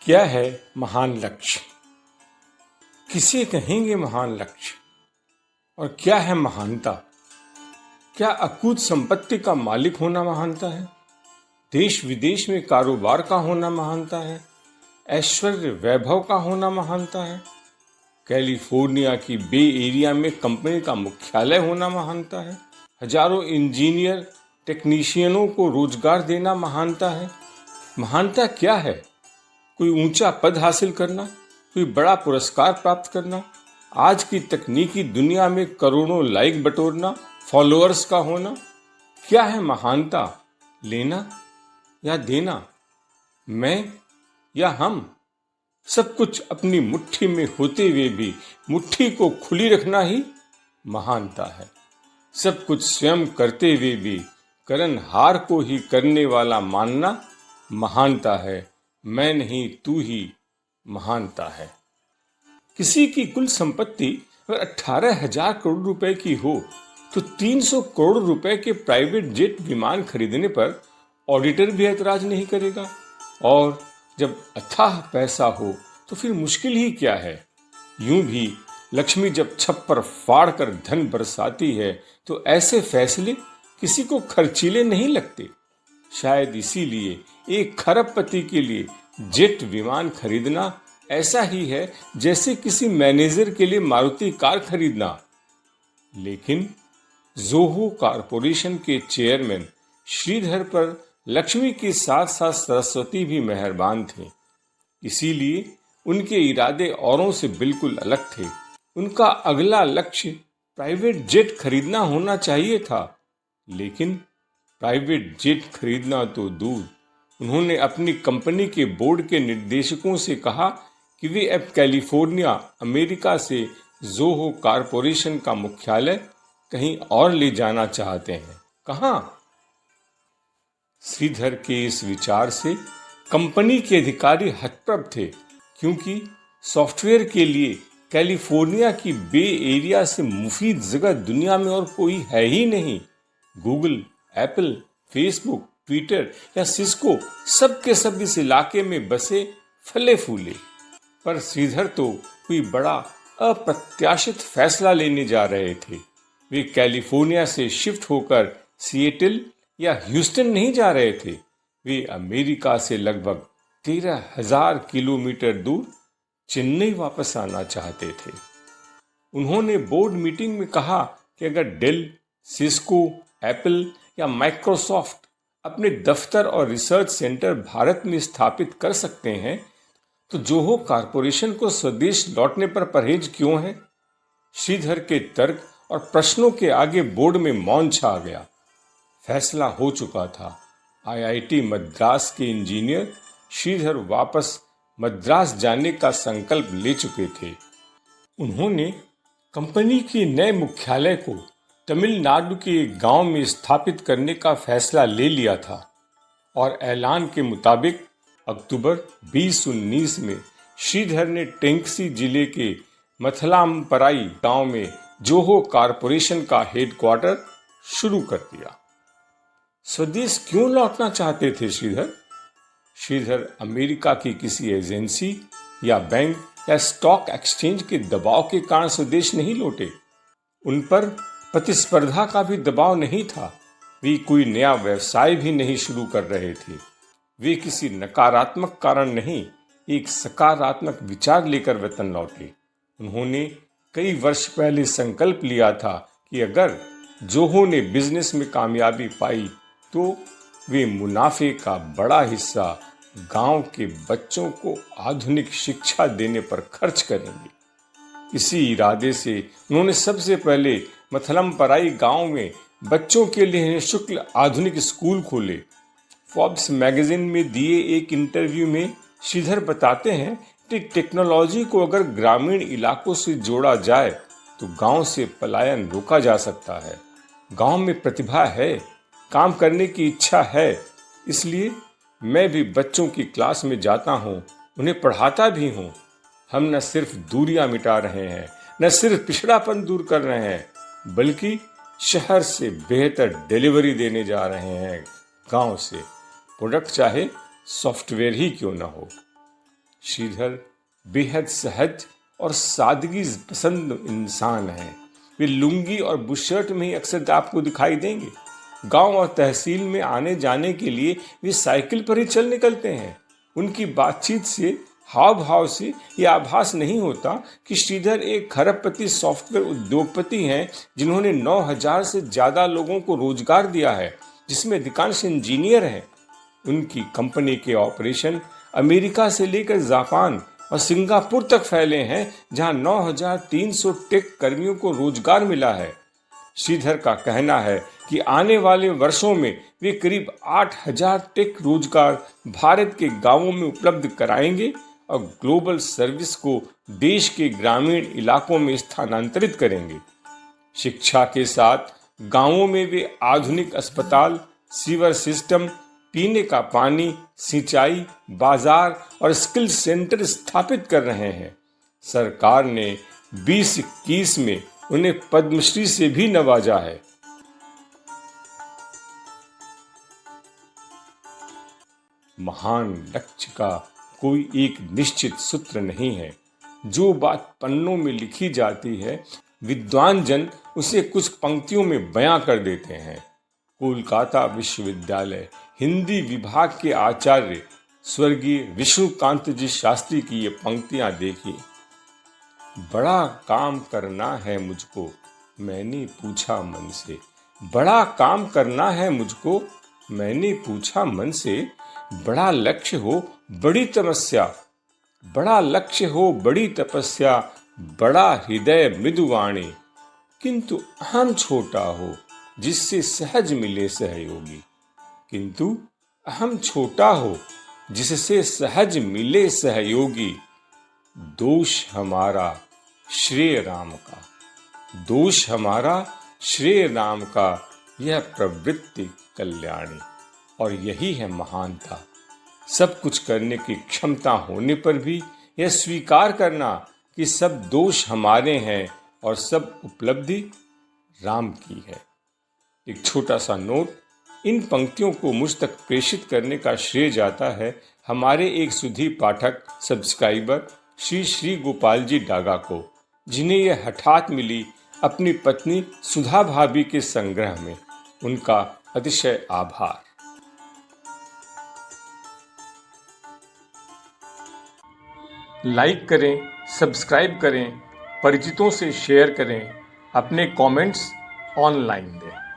क्या है महान लक्ष्य? किसे कहेंगे महान लक्ष्य? और क्या है महानता? क्या अकूत संपत्ति का मालिक होना महानता है? देश विदेश में कारोबार का होना महानता है? ऐश्वर्य वैभव का होना महानता है? कैलिफोर्निया की बे एरिया में कंपनी का मुख्यालय होना महानता है? हजारों इंजीनियर टेक्नीशियनों को रोजगार देना महानता है? महानता क्या है? कोई ऊंचा पद हासिल करना, कोई बड़ा पुरस्कार प्राप्त करना, आज की तकनीकी दुनिया में करोड़ों लाइक बटोरना, फॉलोअर्स का होना? क्या है महानता? लेना या देना, मैं या हम? सब कुछ अपनी मुट्ठी में होते हुए भी मुट्ठी को खुली रखना ही महानता है। सब कुछ स्वयं करते हुए भी करनहार को ही करने वाला मानना महानता है। मैं नहीं तू ही महानता है। किसी की कुल संपत्ति अगर 18,000 करोड़ रुपए की हो तो 300 करोड़ रुपए के प्राइवेट जेट विमान खरीदने पर ऑडिटर भी ऐतराज नहीं करेगा। और जब अथाह पैसा हो तो फिर मुश्किल ही क्या है। यूं भी लक्ष्मी जब छप्पर फाड़ कर धन बरसाती है तो ऐसे फैसले किसी को खर्चीले नहीं लगते। शायद इसीलिए एक खरबपति के लिए जेट विमान खरीदना ऐसा ही है जैसे किसी मैनेजर के लिए मारुति कार खरीदना। लेकिन जोहो कॉरपोरेशन के चेयरमैन श्रीधर पर लक्ष्मी के साथ साथ सरस्वती भी मेहरबान थे। इसीलिए उनके इरादे औरों से बिल्कुल अलग थे। उनका अगला लक्ष्य प्राइवेट जेट खरीदना होना चाहिए था, लेकिन प्राइवेट जेट खरीदना तो दूर, उन्होंने अपनी कंपनी के बोर्ड के निर्देशकों से कहा कि वे अब कैलिफोर्निया अमेरिका से जोहो कॉरपोरेशन का मुख्यालय कहीं और ले जाना चाहते हैं। कहां? श्रीधर के इस विचार से कंपनी के अधिकारी हतप्रभ थे, क्योंकि सॉफ्टवेयर के लिए कैलिफोर्निया की बे एरिया से मुफीद जगह दुनिया में और कोई है ही नहीं। गूगल, एप्पल, फेसबुक, ट्विटर या सिस्को सब के सब इस इलाके में बसे फले फूले। पर श्रीधर तो कोई बड़ा अप्रत्याशित फैसला लेने जा रहे थे। वे कैलिफोर्निया से शिफ्ट होकर सिएटल या ह्यूस्टन नहीं जा रहे थे। वे अमेरिका से लगभग 13,000 किलोमीटर दूर चेन्नई वापस आना चाहते थे। उन्होंने बोर्ड मीटिंग में कहा कि अगर डेल, सिस्को, एप्पल या माइक्रोसॉफ्ट अपने दफ्तर और रिसर्च सेंटर भारत में स्थापित कर सकते हैं तो जोहो कॉरपोरेशन को स्वदेश लौटने पर परहेज क्यों है? श्रीधर के तर्क और प्रश्नों के आगे बोर्ड में मौन छा गया। फैसला हो चुका था। आईआईटी मद्रास के इंजीनियर श्रीधर वापस मद्रास जाने का संकल्प ले चुके थे। उन्होंने कंपनी के नए मुख्यालय को तमिलनाडु के एक गांव में स्थापित करने का फैसला ले लिया था और ऐलान के मुताबिक अक्टूबर 2019 में श्रीधर ने टेंकसी जिले के मथलामपराई गांव में जोहो कॉरपोरेशन का हेडक्वार्टर शुरू कर दिया। स्वदेश क्यों लौटना चाहते थे श्रीधर? श्रीधर अमेरिका की किसी एजेंसी या बैंक या स्टॉक एक्सचेंज के दबाव के कारण स्वदेश नहीं लौटे। उन पर प्रतिस्पर्धा का भी दबाव नहीं था। वे कोई नया व्यवसाय भी नहीं शुरू कर रहे थे। वे किसी नकारात्मक कारण नहीं, एक सकारात्मक विचार लेकर वतन लौटे। उन्होंने कई वर्ष पहले संकल्प लिया था कि अगर जोहो ने बिजनेस में कामयाबी पाई तो वे मुनाफे का बड़ा हिस्सा गांव के बच्चों को आधुनिक शिक्षा देने पर खर्च करेंगे। इसी इरादे से उन्होंने सबसे पहले मथलमपराई गांव में बच्चों के लिए निःशुल्क आधुनिक स्कूल खोले। फोर्ब्स मैगजीन में दिए एक इंटरव्यू में श्रीधर बताते हैं कि टेक्नोलॉजी को अगर ग्रामीण इलाकों से जोड़ा जाए तो गांव से पलायन रोका जा सकता है। गांव में प्रतिभा है, काम करने की इच्छा है, इसलिए मैं भी बच्चों की क्लास में जाता हूँ, उन्हें पढ़ाता भी हूँ। हम न सिर्फ दूरियां मिटा रहे हैं, न सिर्फ पिछड़ापन दूर कर रहे हैं, बल्कि शहर से बेहतर डिलीवरी देने जा रहे हैं गांव से। प्रोडक्ट चाहे सॉफ्टवेयर ही क्यों ना हो। श्रीधर बेहद सहज और सादगी पसंद इंसान हैं। वे लुंगी और बुशर्ट में ही अक्सर आपको दिखाई देंगे। गांव और तहसील में आने जाने के लिए वे साइकिल पर ही चल निकलते हैं। उनकी बातचीत से, हाव भाव से यह आभास नहीं होता कि श्रीधर एक खरबपति सॉफ्टवेयर उद्योगपति हैं जिन्होंने 9,000 से ज़्यादा लोगों को रोजगार दिया है, जिसमें अधिकांश इंजीनियर हैं। उनकी कंपनी के ऑपरेशन अमेरिका से लेकर जापान और सिंगापुर तक फैले हैं, जहां 9,300 टेक कर्मियों को रोजगार मिला है। श्रीधर का कहना है कि आने वाले वर्षों में वे करीब 8,000 टेक रोजगार भारत के गांवों में उपलब्ध कराएंगे और ग्लोबल सर्विस को देश के ग्रामीण इलाकों में स्थानांतरित करेंगे। शिक्षा के साथ गांवों में वे आधुनिक अस्पताल, सीवर सिस्टम, पीने का पानी, सिंचाई, बाजार और स्किल सेंटर स्थापित कर रहे हैं। सरकार ने 2021 में उन्हें पद्मश्री से भी नवाजा है। महान लक्ष्य का कोई एक निश्चित सूत्र नहीं है। जो बात पन्नों में लिखी जाती है, विद्वान जन उसे कुछ पंक्तियों में बयां कर देते हैं। कोलकाता विश्वविद्यालय हिंदी विभाग के आचार्य स्वर्गीय विष्णुकांत जी शास्त्री की ये पंक्तियां देखिए। बड़ा काम करना है मुझको, मैंने पूछा मन से। बड़ा काम करना है मुझको, मैंने पूछा मन से। बड़ा लक्ष्य हो, बड़ी तपस्या। बड़ा लक्ष्य हो, बड़ी तपस्या। बड़ा हृदय मृदुवाणी, किंतु अहम छोटा हो, जिससे सहज मिले सहयोगी। किंतु अहम छोटा हो, जिससे सहज मिले सहयोगी। दोष हमारा श्रेय राम का। दोष हमारा श्रेय राम का, यह प्रवृत्ति कल्याणी। और यही है महानता। सब कुछ करने की क्षमता होने पर भी यह स्वीकार करना कि सब दोष हमारे हैं और सब उपलब्धि राम की है। एक छोटा सा नोट, इन पंक्तियों को मुझ तक प्रेषित करने का श्रेय जाता है हमारे एक सुधी पाठक सब्सक्राइबर श्री गोपाल जी डागा को, जिन्हें यह हठात मिली अपनी पत्नी सुधा भाभी के संग्रह में। उनका अतिशय आभार। लाइक करें, सब्सक्राइब करें, परिचितों से शेयर करें, अपने कमेंट्स ऑनलाइन दें।